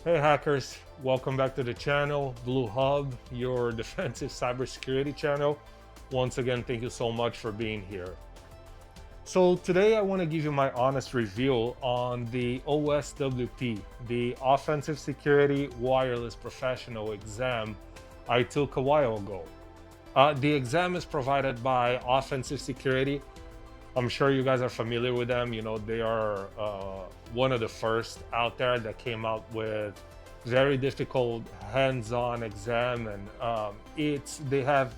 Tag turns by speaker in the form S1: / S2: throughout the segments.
S1: Hey hackers, welcome back to the channel, Blue Hub, your defensive cybersecurity channel. Once again, thank you so much for being here. So today I want to give you my honest review on the OSWP, the Offensive Security Wireless Professional exam I took a while ago. The exam is provided by Offensive Security. I'm sure you guys are familiar with them. You know, they are one of the first out there that came out with very difficult hands-on exam, and they have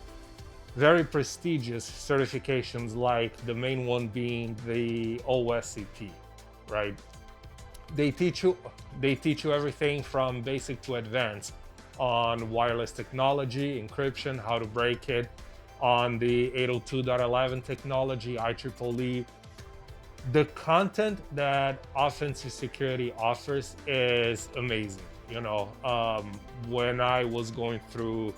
S1: very prestigious certifications, like the main one being the OSCP, right? They teach you they teach you everything from basic to advanced on wireless technology, encryption, how to break it, on the 802.11 technology, IEEE. The content that offensive security offers is amazing. When I was going through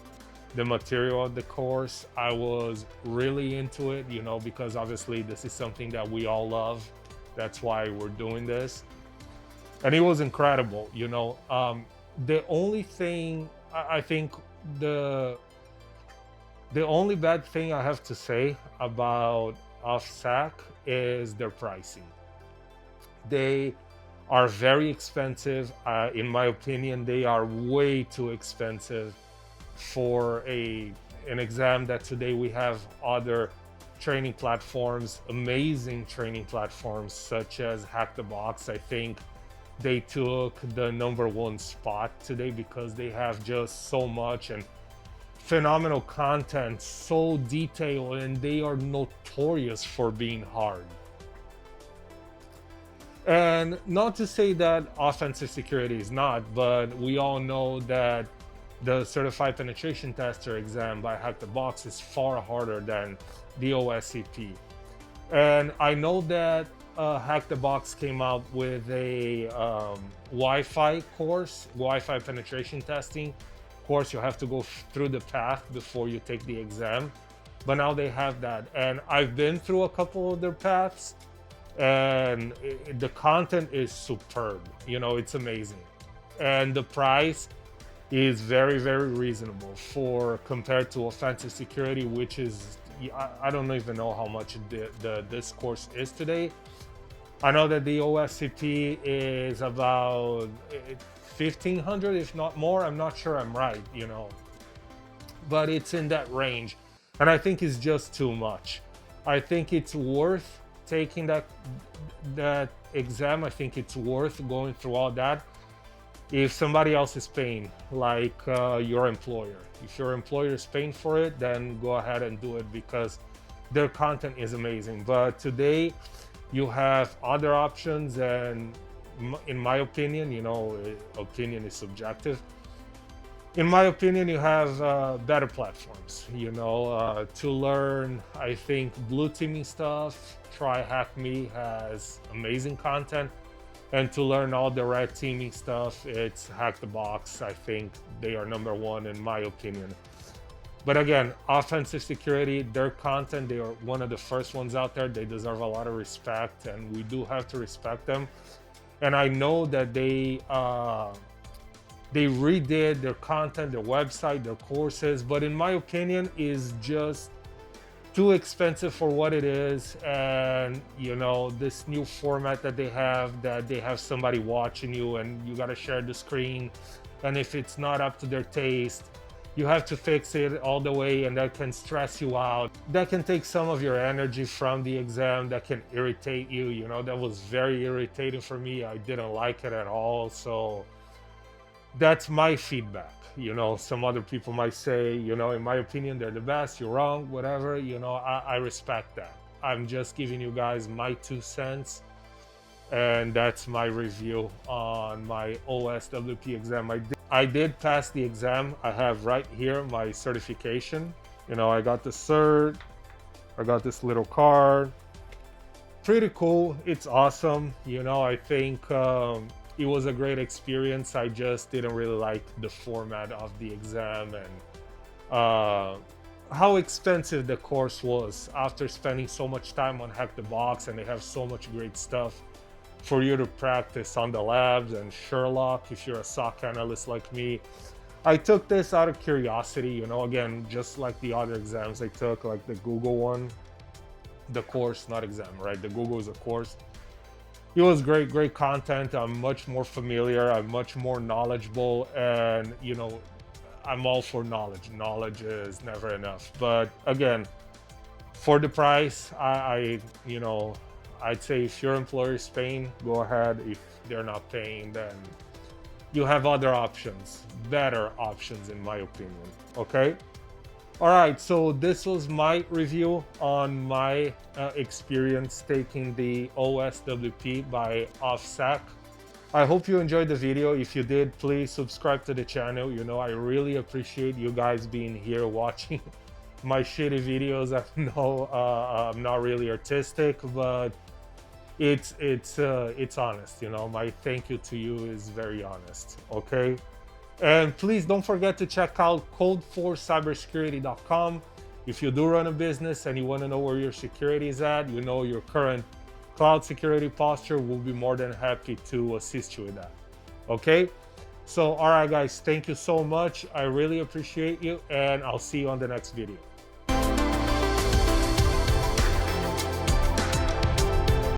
S1: the material of the course, I was really into it, because obviously this is something that we all love. That's why we're doing this. And it was incredible. The only thing I think the the only bad thing I have to say about OffSec is their pricing. They are very expensive. In my opinion, they are way too expensive for an exam that today we have other training platforms, amazing training platforms such as Hack the Box. I think they took the #1 spot today because they have just so much and phenomenal content, so detailed, and they are notorious for being hard. And not to say that offensive security is not, but we all know that the Certified Penetration Tester exam by Hack the Box is far harder than the OSCP. And I know that Hack the Box came out with a Wi-Fi course, Wi-Fi penetration testing course. You have to go through the path before you take the exam. But now they have that. And I've been through a couple of their paths, and the content is superb. It's amazing. And the price is very, very reasonable for compared to offensive security, which is, I don't even know how much this course is today. I know that the OSCP is about 1,500, if not more. I'm not sure I'm right, but it's in that range. And I think it's just too much. I think it's worth taking that exam. I think it's worth going through all that if somebody else is paying, like your employer. If your employer is paying for it, then go ahead and do it because their content is amazing. But today you have other options, and in my opinion, opinion is subjective. In my opinion, you have better platforms, to learn. I think blue teaming stuff, Try Hack Me has amazing content. And to learn all the red teaming stuff, it's Hack the Box. I think they are #1 in my opinion. But again, offensive security, their content, they are one of the first ones out there. They deserve a lot of respect, and we do have to respect them. And I know that they redid their content, their website, their courses, but in my opinion, is just too expensive for what it is. And this new format that they have somebody watching you, and you got to share the screen, and if it's not up to their taste, you have to fix it all the way, and that can stress you out. That can take some of your energy from the exam. That can irritate you. That was very irritating for me. I didn't like it at all. So that's my feedback. Some other people might say, in my opinion, they're the best. You're wrong, whatever. I respect that. I'm just giving you guys my 2 cents. And that's my review on my OSWP exam. I did pass the exam. I have right here my certification. I got the cert. I got this little card. Pretty cool. It's awesome. I think it was a great experience. I just didn't really like the format of the exam and how expensive the course was after spending so much time on Hack the Box, and they have so much great stuff for you to practice on the labs and Sherlock if you're a SOC analyst like me. I took this out of curiosity, you know, again, just like the other exams I took, like the Google one, the course, not exam, right? The Google is a course. It was great content. I'm much more familiar, I'm much more knowledgeable, and you know, I'm all for knowledge. Knowledge is never enough. But again, for the price, you know, I'd say if your employer is paying, go ahead. If they're not paying, then you have other options, better options in my opinion, okay? All right, so this was my review on my experience taking the OSWP by OSWP. I hope you enjoyed the video. If you did, please subscribe to the channel. You know, I really appreciate you guys being here watching my shitty videos. I know I'm not really artistic, but it's honest. You know, my thank you to you is very honest, okay? And please don't forget to check out code4cybersecurity.com. If you do run a business and you want to know where your security is at, you know your current cloud security posture, we'll be more than happy to assist you with that. Okay? So, all right, guys, thank you so much. I really appreciate you, and I'll see you on the next video.